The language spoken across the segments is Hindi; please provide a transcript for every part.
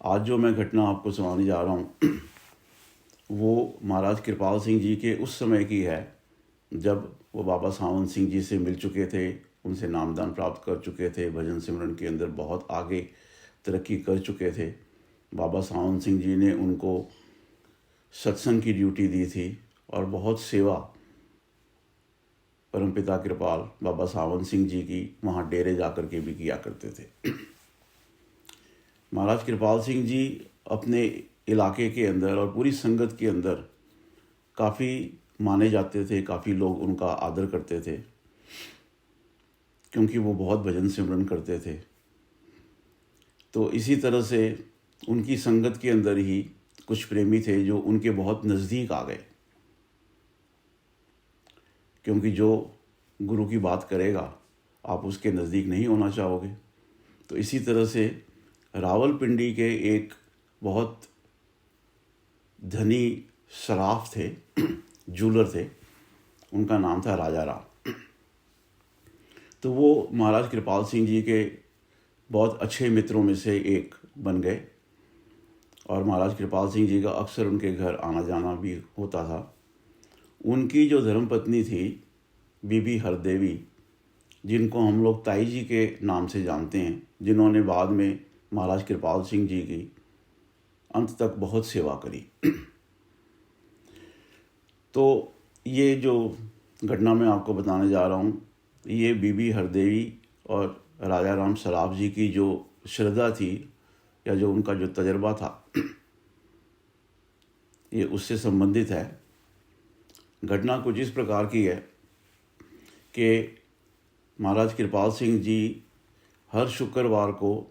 आज जो मैं घटना आपको सुनाने जा रहा हूँ वो महाराज कृपाल सिंह जी के उस समय की है जब वो बाबा सावंत सिंह जी से मिल चुके थे, उनसे नामदान प्राप्त कर चुके थे, भजन सिमरन के अंदर बहुत आगे तरक्की कर चुके थे। बाबा सावंत सिंह जी ने उनको सत्संग की ड्यूटी दी थी और बहुत सेवा परमपिता कृपाल बाबा सावंत सिंह जी की वहाँ डेरे जा कर के भी किया करते थे। महाराज कृपाल सिंह जी अपने इलाके के अंदर और पूरी संगत के अंदर काफ़ी माने जाते थे, काफ़ी लोग उनका आदर करते थे क्योंकि वो बहुत भजन सिमरन करते थे। तो इसी तरह से उनकी संगत के अंदर ही कुछ प्रेमी थे जो उनके बहुत नज़दीक आ गए, क्योंकि जो गुरु की बात करेगा आप उसके नज़दीक नहीं होना चाहोगे। तो इसी तरह से रावलपिंडी के एक बहुत धनी सराफ थे, जूलर थे, उनका नाम था राजा राम। तो वो महाराज कृपाल सिंह जी के बहुत अच्छे मित्रों में से एक बन गए और महाराज कृपाल सिंह जी का अक्सर उनके घर आना जाना भी होता था। उनकी जो धर्मपत्नी थी बीबी हरदेवी, जिनको हम लोग ताई जी के नाम से जानते हैं, जिन्होंने बाद में महाराज कृपाल सिंह जी की अंत तक बहुत सेवा करी। तो ये जो घटना मैं आपको बताने जा रहा हूँ, ये बीबी हरदेवी और राजा राम सराफ जी की जो श्रद्धा थी या जो उनका जो तजर्बा था, ये उससे संबंधित है। घटना कुछ इस प्रकार की है कि महाराज कृपाल सिंह जी हर शुक्रवार को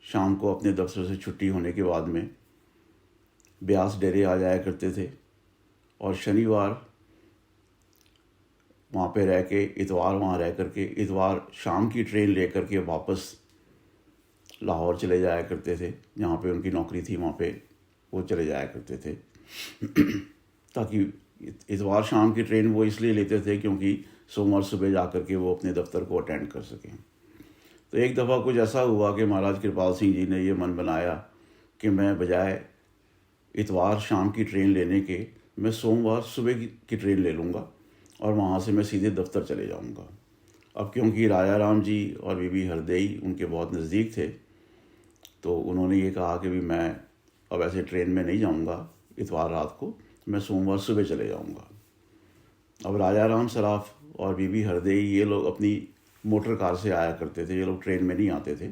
शाम को अपने दफ्तर से छुट्टी होने के बाद में ब्यास डेरे आ जाया करते थे और शनिवार वहाँ पे रह के इतवार वहाँ रह कर के इतवार शाम की ट्रेन ले कर के वापस लाहौर चले जाया करते थे, जहाँ पे उनकी नौकरी थी वहाँ पे वो चले जाया करते थे। ताकि इतवार शाम की ट्रेन वो इसलिए लेते थे क्योंकि सोमवार सुबह जा कर के वो अपने दफ्तर को अटेंड कर सकें। तो एक दफ़ा कुछ ऐसा हुआ कि महाराज कृपाल सिंह जी ने ये मन बनाया कि मैं बजाय इतवार शाम की ट्रेन लेने के मैं सोमवार सुबह की ट्रेन ले लूँगा और वहाँ से मैं सीधे दफ्तर चले जाऊँगा। अब क्योंकि राजा राम जी और बीबी हरदेई उनके बहुत नज़दीक थे, तो उन्होंने ये कहा कि भी मैं अब ऐसे ट्रेन में नहीं जाऊँगा इतवार रात को, मैं सोमवार सुबह चले जाऊँगा। अब राजा राम सराफ और बीबी हरदेई ये लोग अपनी मोटर कार से आया करते थे, ये लोग ट्रेन में नहीं आते थे।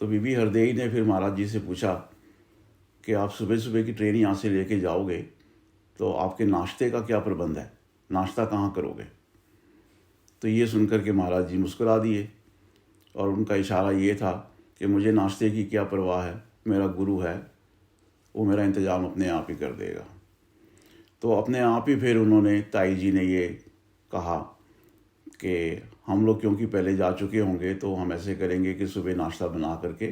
तो बीबी हरदेई ने फिर महाराज जी से पूछा कि आप सुबह सुबह की ट्रेन यहाँ से लेके जाओगे तो आपके नाश्ते का क्या प्रबंध है, नाश्ता कहाँ करोगे। तो ये सुनकर के महाराज जी मुस्कुरा दिए और उनका इशारा ये था कि मुझे नाश्ते की क्या परवाह है, मेरा गुरु है, वो मेरा इंतज़ाम अपने आप ही कर देगा। तो अपने आप ही फिर उन्होंने, ताई जी ने ये कहा कि हम लोग क्योंकि पहले जा चुके होंगे तो हम ऐसे करेंगे कि सुबह नाश्ता बना करके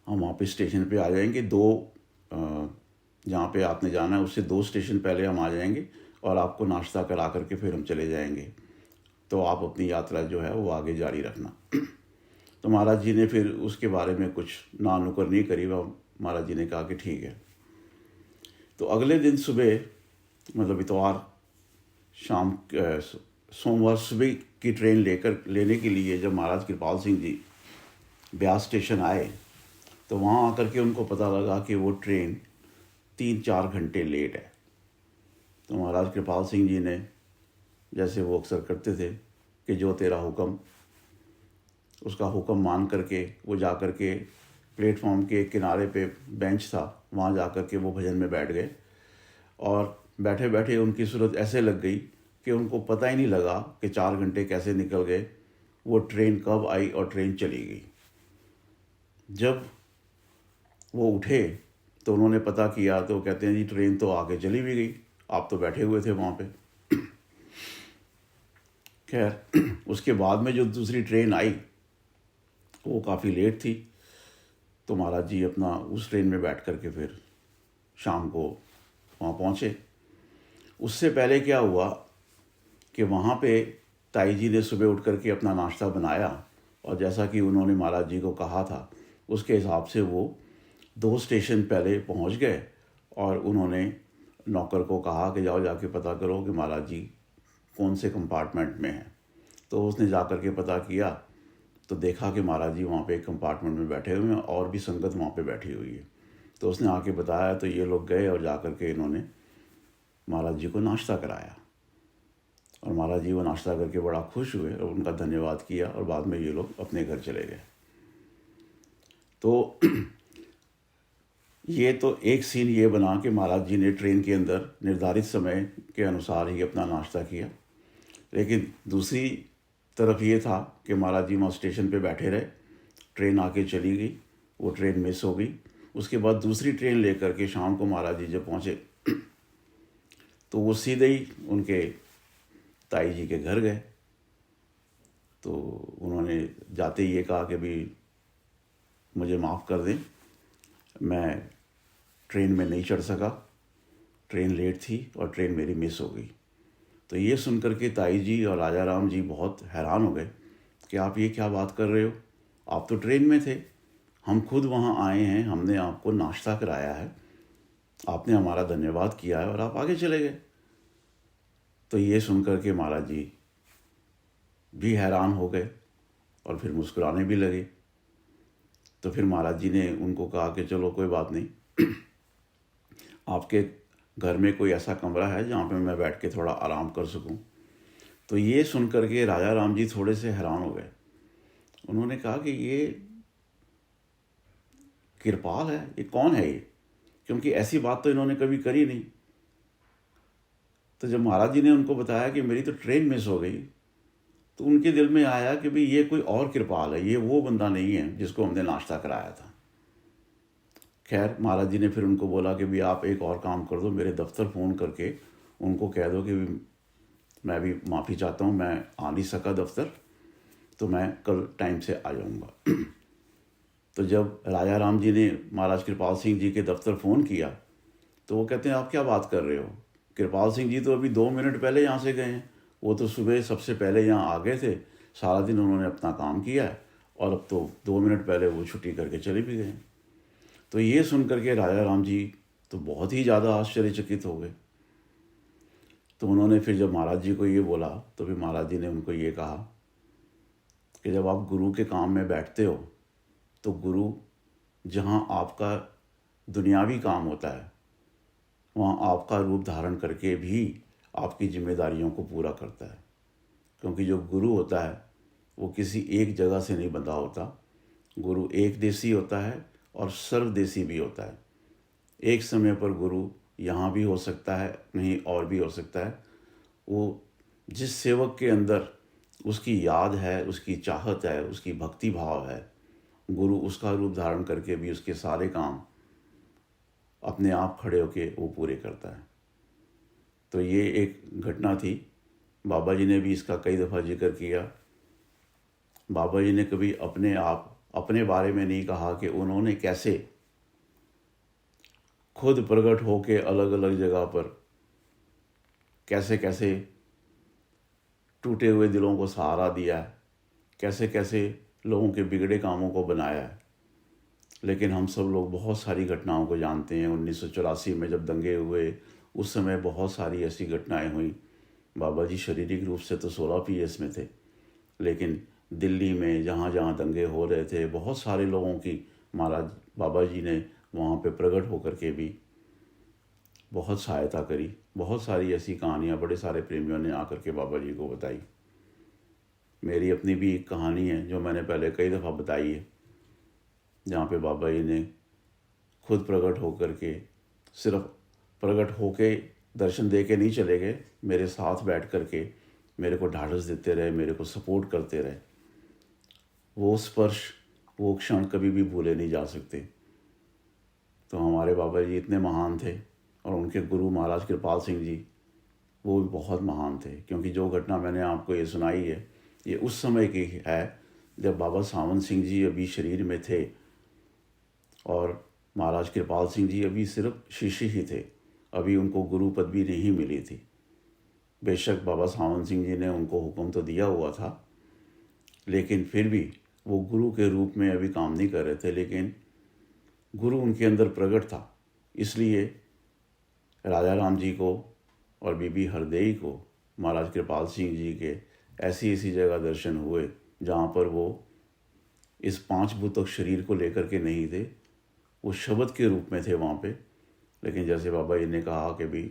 हम वहाँ पे स्टेशन पे आ जाएंगे। जहाँ पे आपने जाना है उससे 2 स्टेशन पहले हम आ जाएंगे और आपको नाश्ता करा करके फिर हम चले जाएंगे, तो आप अपनी यात्रा जो है वो आगे जारी रखना। तो महाराज जी ने फिर उसके बारे में कुछ ना नुकर नहीं करी, वह महाराज जी ने कहा कि ठीक है। तो अगले दिन सुबह, मतलब इतवार शाम सोमवार सुबह की ट्रेन लेने के लिए जब महाराज कृपाल सिंह जी ब्यास स्टेशन आए तो वहाँ आकर के उनको पता लगा कि वो ट्रेन 3-4 घंटे लेट है। तो महाराज कृपाल सिंह जी ने, जैसे वो अक्सर करते थे, कि जो तेरा हुक्म, उसका हुक्म मान करके वो जा कर के प्लेटफॉर्म के किनारे पे बेंच था, वहाँ जा कर के वो भजन में बैठ गए। और बैठे बैठे उनकी सूरत ऐसे लग गई कि उनको पता ही नहीं लगा कि 4 घंटे कैसे निकल गए, वो ट्रेन कब आई और ट्रेन चली गई। जब वो उठे तो उन्होंने पता किया तो कहते हैं जी ट्रेन तो आगे चली भी गई, आप तो बैठे हुए थे वहाँ पे। खैर उसके बाद में जो दूसरी ट्रेन आई वो काफ़ी लेट थी, तो महाराज जी अपना उस ट्रेन में बैठ कर के फिर शाम को वहाँ पहुँचे। उससे पहले क्या हुआ कि वहाँ पे ताई जी ने सुबह उठ कर के अपना नाश्ता बनाया और जैसा कि उन्होंने महाराज जी को कहा था उसके हिसाब से वो 2 स्टेशन पहले पहुंच गए और उन्होंने नौकर को कहा कि जाओ जाके पता करो कि महाराज जी कौन से कंपार्टमेंट में हैं। तो उसने जा कर के पता किया तो देखा कि महाराज जी वहाँ पे एक कंपार्टमेंट में बैठे हुए हैं और भी संगत वहाँ पे बैठी हुई है। तो उसने आके बताया तो ये लोग गए और जा कर के इन्होंने महाराज जी को नाश्ता कराया और महाराज जी वो नाश्ता करके बड़ा खुश हुए और उनका धन्यवाद किया और बाद में ये लोग अपने घर चले गए। तो ये तो एक सीन ये बना कि महाराज जी ने ट्रेन के अंदर निर्धारित समय के अनुसार ही अपना नाश्ता किया। लेकिन दूसरी तरफ ये था कि महाराज जी वहाँ स्टेशन पे बैठे रहे, ट्रेन आके चली गई, वो ट्रेन मिस हो गई। उसके बाद दूसरी ट्रेन लेकर के शाम को महाराज जी जब पहुँचे तो वो सीधे ही उनके ताई जी के घर गए। तो उन्होंने जाते ही ये कहा कि भी मुझे माफ़ कर दें, मैं ट्रेन में नहीं चढ़ सका, ट्रेन लेट थी और ट्रेन मेरी मिस हो गई। तो ये सुनकर के ताई जी और राजा राम जी बहुत हैरान हो गए कि आप ये क्या बात कर रहे हो, आप तो ट्रेन में थे, हम खुद वहाँ आए हैं, हमने आपको नाश्ता कराया है, आपने हमारा धन्यवाद किया है और आप आगे चले गए। तो ये सुनकर के महाराज जी भी हैरान हो गए और फिर मुस्कुराने भी लगे। तो फिर महाराज जी ने उनको कहा कि चलो कोई बात नहीं, आपके घर में कोई ऐसा कमरा है जहाँ पे मैं बैठ के थोड़ा आराम कर सकूं। तो ये सुनकर के राजा राम जी थोड़े से हैरान हो गए। उन्होंने कहा कि ये कृपाल है, ये कौन है ये, क्योंकि ऐसी बात तो इन्होंने कभी करी नहीं। तो जब महाराज जी ने उनको बताया कि मेरी तो ट्रेन मिस हो गई, तो उनके दिल में आया कि भाई ये कोई और कृपाल है, ये वो बंदा नहीं है जिसको हमने नाश्ता कराया था। खैर महाराज जी ने फिर उनको बोला कि भी आप एक और काम कर दो, मेरे दफ्तर फ़ोन करके उनको कह दो कि मैं भी माफ़ी चाहता हूँ, मैं आ नहीं सका दफ्तर, तो मैं कल टाइम से आ जाऊँगा। तो जब राजा राम जी ने महाराज कृपाल सिंह जी के दफ्तर फ़ोन किया तो वो कहते हैं आप क्या बात कर रहे हो, कृपाल सिंह जी तो अभी 2 मिनट पहले यहाँ से गए हैं, वो तो सुबह सबसे पहले यहाँ आ गए थे, सारा दिन उन्होंने अपना काम किया है और अब तो 2 मिनट पहले वो छुट्टी करके चले भी गए। तो ये सुन करके राजा राम जी तो बहुत ही ज़्यादा आश्चर्यचकित हो गए। तो उन्होंने फिर जब महाराज जी को ये बोला तो फिर महाराज जी ने उनको ये कहा कि जब आप गुरु के काम में बैठते हो तो गुरु जहाँ आपका दुनियावी काम होता है वहाँ आपका रूप धारण करके भी आपकी जिम्मेदारियों को पूरा करता है। क्योंकि जो गुरु होता है वो किसी एक जगह से नहीं बंधा होता, गुरु एक देशी होता है और सर्वदेशी भी होता है। एक समय पर गुरु यहाँ भी हो सकता है, कहीं और भी हो सकता है। वो जिस सेवक के अंदर उसकी याद है, उसकी चाहत है, उसकी भक्ति भाव है, गुरु उसका रूप धारण करके भी उसके सारे काम अपने आप खड़े होके वो पूरे करता है। तो ये एक घटना थी। बाबा जी ने भी इसका कई दफ़ा जिक्र किया। बाबा जी ने कभी अपने बारे में नहीं कहा कि उन्होंने कैसे खुद प्रकट होके अलग अलग जगह पर कैसे कैसे टूटे हुए दिलों को सहारा दिया है, कैसे कैसे लोगों के बिगड़े कामों को बनाया है। लेकिन हम सब लोग बहुत सारी घटनाओं को जानते हैं। 1984 में जब दंगे हुए उस समय बहुत सारी ऐसी घटनाएं हुई। बाबा जी शारीरिक रूप से तो 16 PS में थे, लेकिन दिल्ली में जहाँ जहाँ दंगे हो रहे थे बहुत सारे लोगों की महाराज बाबा जी ने वहाँ पे प्रकट होकर के भी बहुत सहायता करी। बहुत सारी ऐसी कहानियाँ बड़े सारे प्रेमियों ने आकर के बाबा जी को बताई। मेरी अपनी भी एक कहानी है जो मैंने पहले कई दफ़ा बताई है, जहाँ पे बाबा जी ने खुद प्रकट होकर के, सिर्फ प्रकट होके दर्शन दे के नहीं चले गए, मेरे साथ बैठ कर के मेरे को ढाढ़स देते रहे, मेरे को सपोर्ट करते रहे। वो स्पर्श, वो क्षण कभी भी भूले नहीं जा सकते। तो हमारे बाबा जी इतने महान थे और उनके गुरु महाराज कृपाल सिंह जी वो भी बहुत महान थे। क्योंकि जो घटना मैंने आपको ये सुनाई है ये उस समय की है जब बाबा सावंत सिंह जी अभी शरीर में थे और महाराज कृपाल सिंह जी अभी सिर्फ शिष्य ही थे, अभी उनको गुरु पदवी नहीं मिली थी। बेशक बाबा सावंत सिंह जी ने उनको हुक्म तो दिया हुआ था, लेकिन फिर भी वो गुरु के रूप में अभी काम नहीं कर रहे थे, लेकिन गुरु उनके अंदर प्रकट था। इसलिए राजा राम जी को और बीबी हरदेई को महाराज कृपाल सिंह जी के ऐसी ऐसी जगह दर्शन हुए जहाँ पर वो इस 5 भूतक शरीर को लेकर के नहीं थे, वो शब्द के रूप में थे वहाँ पे। लेकिन जैसे बाबा जी ने कहा कि भी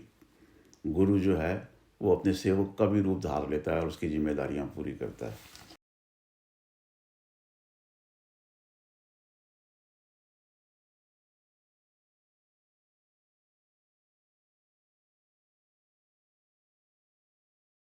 गुरु जो है वो अपने सेवक का भी रूप धार लेता है और उसकी जिम्मेदारियाँ पूरी करता है।